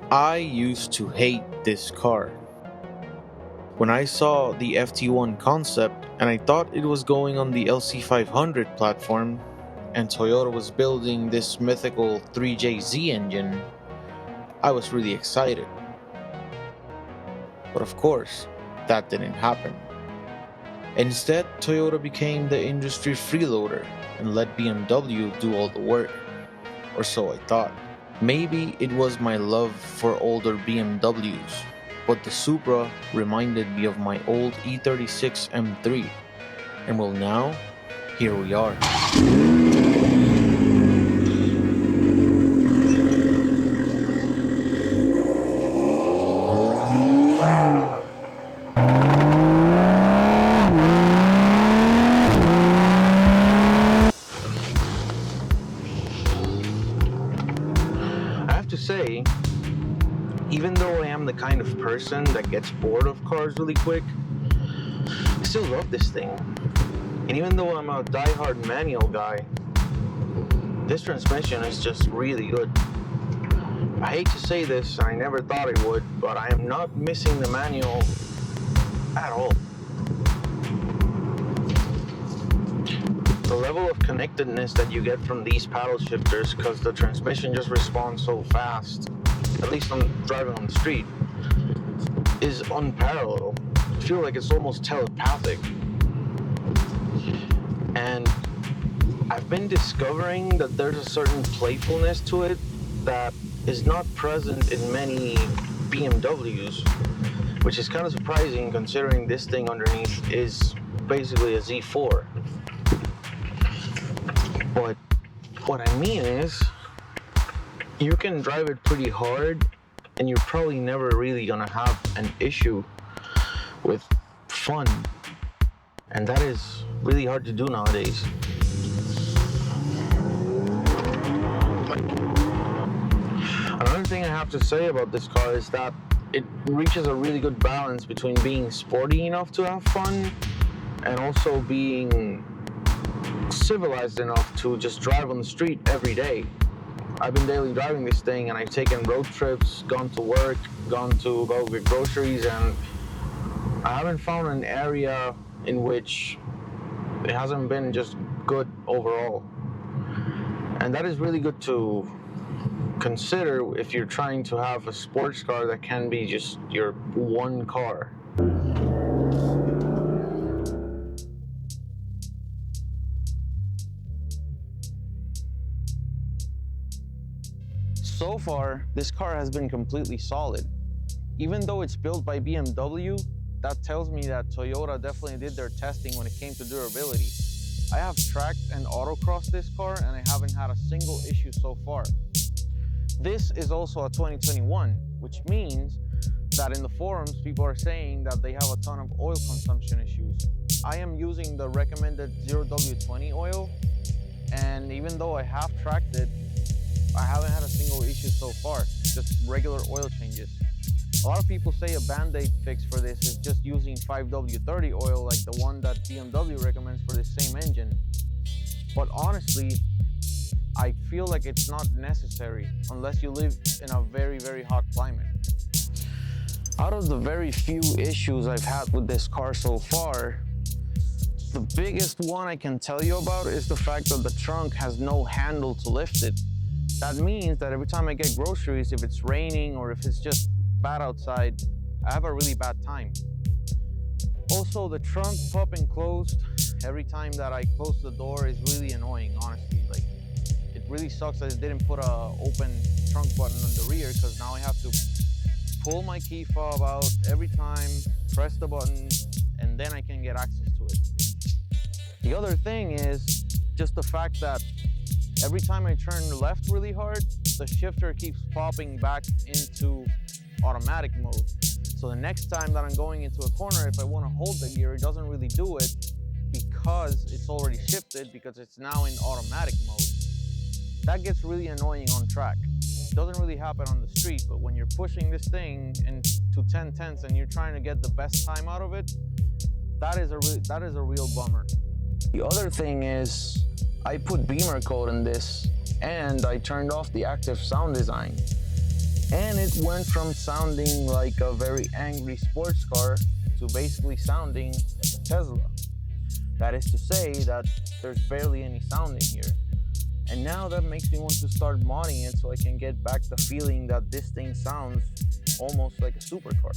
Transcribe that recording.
I used to hate this car. When I saw the FT1 concept and I thought it was going on the LC500 platform, and Toyota was building this mythical 3JZ engine, I was really excited. But of course, that didn't happen. Instead, Toyota became the industry freeloader and let BMW do all the work. Or so I thought. Maybe it was my love for older BMWs, but the Supra reminded me of my old E36 M3. And well, now, here we are. I have to say, even though I am the kind of person that gets bored of cars really quick, I still love this thing. And even though I'm a die-hard manual guy, this transmission is just really good. I hate to say this, I never thought I would, but I am not missing the manual at all. The level of connectedness that you get from these paddle shifters, because the transmission just responds so fast, at least when driving on the street, is unparalleled. I feel like it's almost telepathic. And I've been discovering that there's a certain playfulness to it that is not present in many BMWs, which is kind of surprising considering this thing underneath is basically a Z4. But what I mean is, you can drive it pretty hard and you're probably never really gonna have an issue with fun. And that is really hard to do nowadays. Another thing I have to say about this car is that it reaches a really good balance between being sporty enough to have fun and also being civilized enough to just drive on the street every day. I've been daily driving this thing and I've taken road trips, gone to work, gone to go get groceries, and I haven't found an area in which it hasn't been just good overall. And that is really good to consider if you're trying to have a sports car that can be just your one car. So far, this car has been completely solid. Even though it's built by BMW, that tells me that Toyota definitely did their testing when it came to durability. I have tracked and autocrossed this car and I haven't had a single issue so far. This is also a 2021, which means that in the forums, people are saying that they have a ton of oil consumption issues. I am using the recommended 0W20 oil, and even though I have tracked it, I haven't had a single issue so far, just regular oil changes. A lot of people say a band-aid fix for this is just using 5W30 oil like the one that BMW recommends for this same engine. But honestly, I feel like it's not necessary unless you live in a very, very hot climate. Out of the very few issues I've had with this car so far, the biggest one I can tell you about is the fact that the trunk has no handle to lift it. That means that every time I get groceries, if it's raining or if it's just bad outside, I have a really bad time. Also, the trunk popping closed every time that I close the door is really annoying, honestly. Like, it really sucks that it didn't put a open trunk button on the rear, because now I have to pull my key fob out every time, press the button, and then I can get access to it. The other thing is just the fact that every time I turn left really hard, the shifter keeps popping back into automatic mode. So the next time that I'm going into a corner, if I want to hold the gear, it doesn't really do it because it's already shifted, because it's now in automatic mode. That gets really annoying on track. It doesn't really happen on the street, but when you're pushing this thing into 10 tenths and you're trying to get the best time out of it, that is a real bummer. The other thing is, I put Beamer code in this and I turned off the active sound design. And it went from sounding like a very angry sports car to basically sounding like a Tesla. That is to say that there's barely any sound in here. And now that makes me want to start modding it so I can get back the feeling that this thing sounds almost like a supercar.